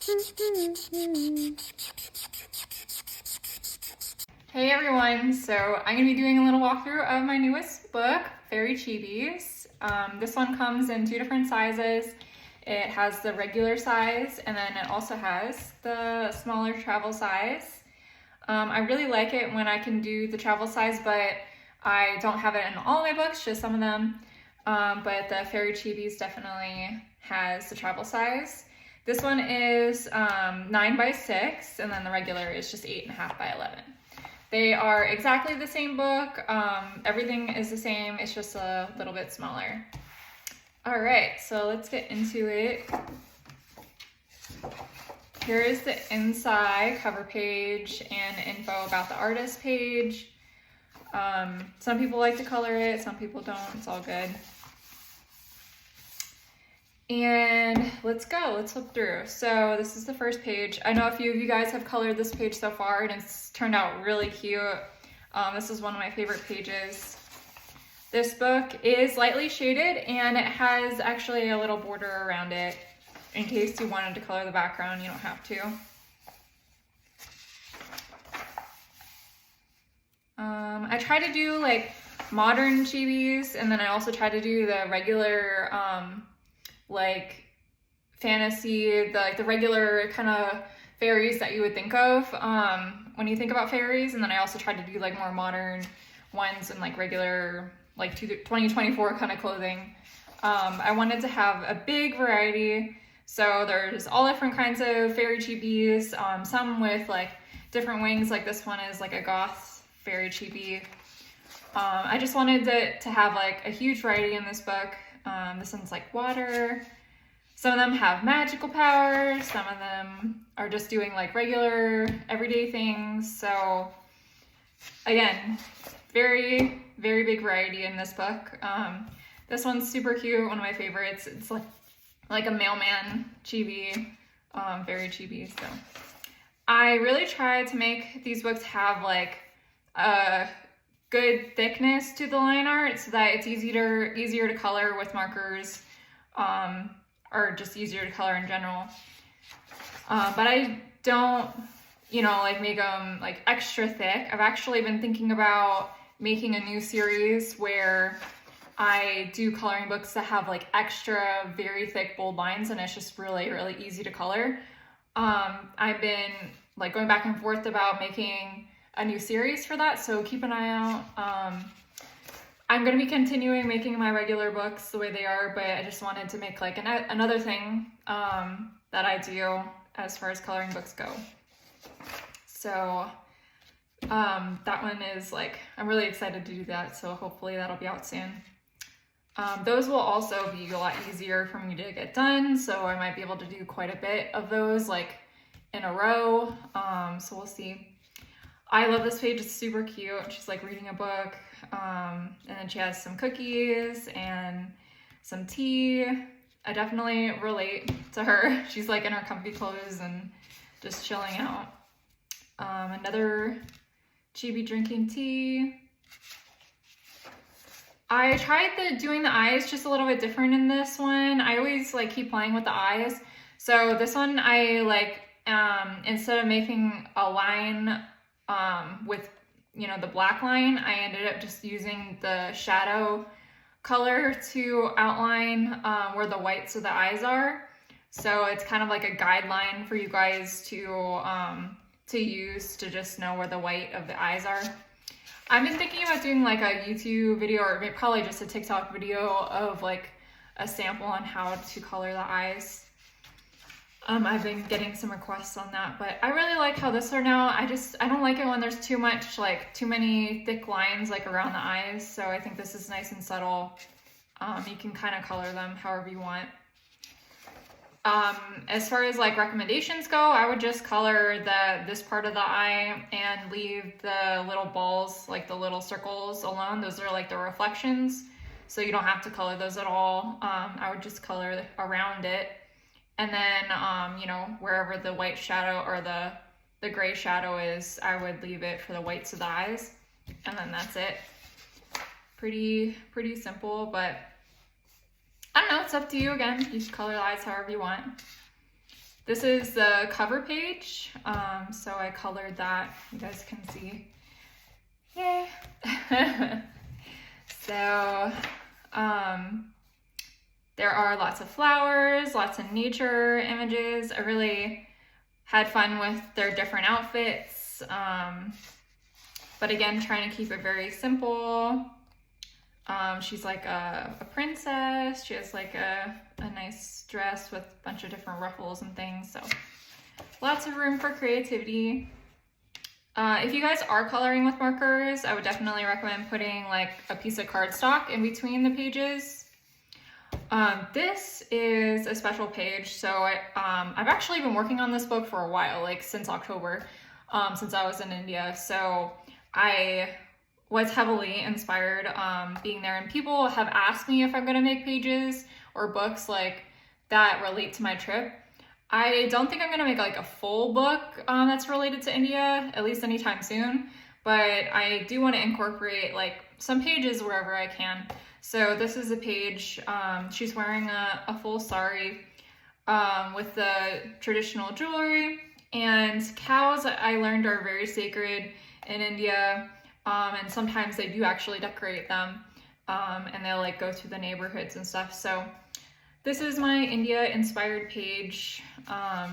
Hey everyone, so I'm going to be doing a little walkthrough of my newest book, Fairy Chibis. This one comes in 2 different sizes. It has the regular size and then it also has the smaller travel size. I really like it when I can do the travel size, but I don't have it in all of my books, just some of them. But the Fairy Chibis definitely has the travel size. This one is 9 by 6 and then the regular is just 8.5 by 11. They are exactly the same book. Everything is the same. It's just a little bit smaller. All right, so let's get into it. Here is the inside cover page and info about the artist page. Some people like to color it, some people don't. It's all good. And let's go, let's flip through. So this is the first page. I know a few of you guys have colored this page so far and it's turned out really cute. This is one of my favorite pages. This book is lightly shaded and it has actually a little border around it. In case you wanted to color the background, you don't have to. I try to do like modern chibis and then I also try to do the regular like fantasy, the regular kind of fairies that you would think of when you think about fairies. And then I also tried to do like more modern ones and like regular like 2024 kind of clothing. I wanted to have a big variety. So there's all different kinds of fairy chibis, some with like different wings, like this one is like a goth fairy chibi. I just wanted to have like a huge variety in this book. This one's like water. Some of them have magical powers. Some of them are just doing like regular everyday things. So again, very, very big variety in this book. This one's super cute, one of my favorites. It's like a mailman chibi, fairy chibi. So I really try to make these books have like a good thickness to the line art so that it's easier to color with markers, or just easier to color in general. But I don't, like make them like extra thick. I've actually been thinking about making a new series where I do coloring books that have like extra very thick bold lines and it's just really, really easy to color. I've been like going back and forth about making a new series for that, so keep an eye out. I'm going to be continuing making my regular books the way they are, but I just wanted to make like another thing that I do as far as coloring books go. So that one is like, I'm really excited to do that, so hopefully that'll be out soon. Those will also be a lot easier for me to get done, so I might be able to do quite a bit of those like in a row, so we'll see. I love this page, it's super cute. She's like reading a book, and then she has some cookies and some tea. I definitely relate to her. She's like in her comfy clothes and just chilling out. Another chibi drinking tea. I tried doing the eyes just a little bit different in this one. I always like keep playing with the eyes. So this one I like, instead of making a line with, the black line, I ended up just using the shadow color to outline where the whites of the eyes are. So it's kind of like a guideline for you guys to use to just know where the white of the eyes are. I've been thinking about doing like a YouTube video or probably just a TikTok video of like a sample on how to color the eyes. I've been getting some requests on that, but I really like how this turned out. I don't like it when there's too many thick lines like around the eyes. So I think this is nice and subtle. You can kind of color them however you want. As far as like recommendations go, I would just color this part of the eye and leave the little balls, like the little circles alone. Those are like the reflections. So you don't have to color those at all. I would just color around it. And then, wherever the white shadow or the gray shadow is, I would leave it for the whites of the eyes. And then that's it. Pretty simple, but I don't know, it's up to you again. You can color the eyes however you want. This is the cover page, so I colored that. You guys can see. Yay! So, there are lots of flowers, lots of nature images. I really had fun with their different outfits. But again, trying to keep it very simple. She's like a princess. She has like a nice dress with a bunch of different ruffles and things. So lots of room for creativity. If you guys are coloring with markers, I would definitely recommend putting like a piece of cardstock in between the pages. This is a special page. So I've actually been working on this book for a while, like since October, since I was in India. So I was heavily inspired being there, and people have asked me if I'm going to make pages or books like that relate to my trip. I don't think I'm going to make like a full book that's related to India, at least anytime soon, but I do want to incorporate like some pages wherever I can. So this is a page, she's wearing a full sari with the traditional jewelry, and cows I learned are very sacred in India. And sometimes they do actually decorate them, and they'll like go through the neighborhoods and stuff. So this is my India inspired page. I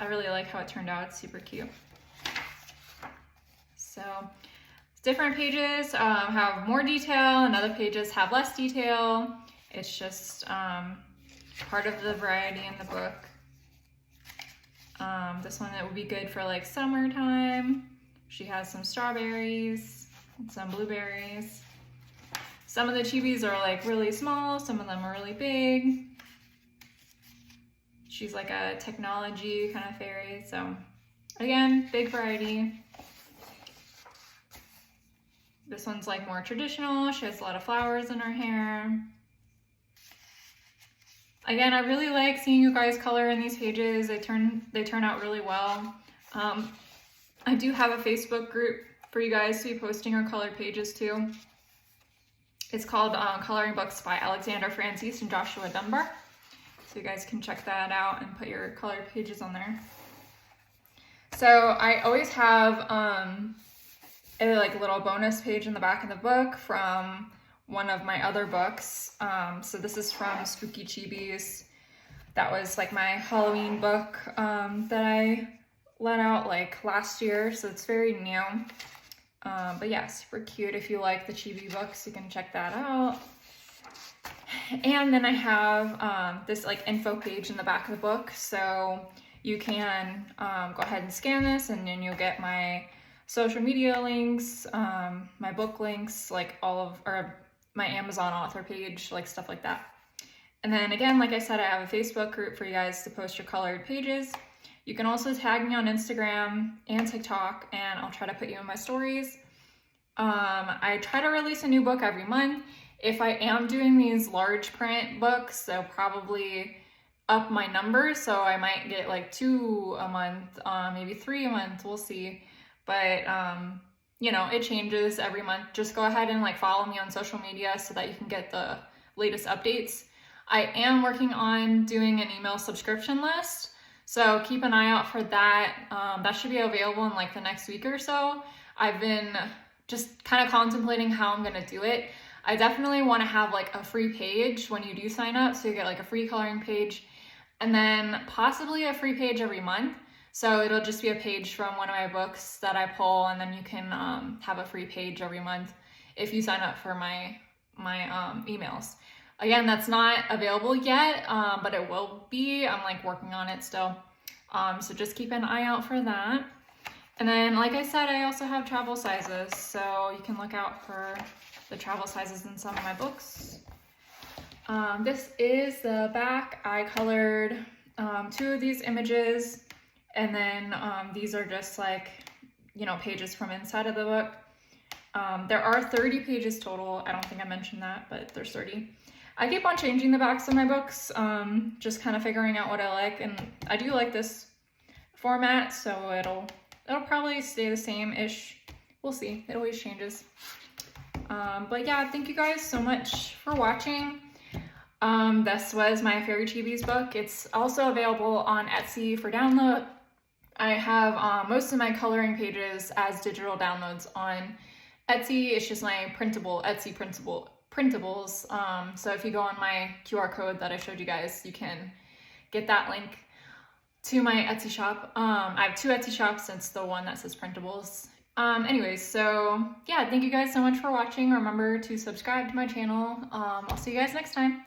really like how it turned out. It's super cute. So different pages have more detail and other pages have less detail. It's just part of the variety in the book. This one, that would be good for like summertime. She has some strawberries and some blueberries. Some of the chibis are like really small, some of them are really big. She's like a technology kind of fairy, so again, big variety. This one's like more traditional. She has a lot of flowers in her hair. Again, I really like seeing you guys color in these pages. They turn out really well. I do have a Facebook group for you guys to be posting your colored pages to. It's called Coloring Books by Alexandra Franzese and Joshua Dunbar. So you guys can check that out and put your colored pages on there. So I always have a like little bonus page in the back of the book from one of my other books. So this is from Spooky Chibis. That was like my Halloween book that I let out like last year, so it's very new. But yeah, super cute. If you like the chibi books, you can check that out. And then I have this like info page in the back of the book, so you can go ahead and scan this, and then you'll get my social media links, my book links, like or my Amazon author page, like stuff like that. And then again, like I said, I have a Facebook group for you guys to post your colored pages. You can also tag me on Instagram and TikTok, and I'll try to put you in my stories. I try to release a new book every month. If I am doing these large print books, they'll probably up my numbers, so I might get like 2 a month, maybe 3 a month, we'll see. But you know, it changes every month. Just go ahead and like follow me on social media so that you can get the latest updates. I am working on doing an email subscription list, so keep an eye out for that. That should be available in like the next week or so. I've been just kind of contemplating how I'm gonna do it. I definitely want to have like a free page when you do sign up, so you get like a free coloring page, and then possibly a free page every month. So it'll just be a page from one of my books that I pull, and then you can have a free page every month if you sign up for my emails. Again, that's not available yet, but it will be. I'm like working on it still. So just keep an eye out for that. And then, like I said, I also have travel sizes, so you can look out for the travel sizes in some of my books. This is the back. I colored 2 of these images, and then these are just like, you know, pages from inside of the book. There are 30 pages total. I don't think I mentioned that, but there's 30. I keep on changing the backs of my books, just kind of figuring out what I like, and I do like this format, so it'll probably stay the same-ish. We'll see. It always changes. But yeah, thank you guys so much for watching. This was my Fairy Chibis book. It's also available on Etsy for download. I have most of my coloring pages as digital downloads on Etsy. It's just my printable Etsy printables. So if you go on my QR code that I showed you guys, you can get that link to my Etsy shop. I have 2 Etsy shops. It's the one that says printables. Anyways, so yeah, thank you guys so much for watching. Remember to subscribe to my channel. I'll see you guys next time.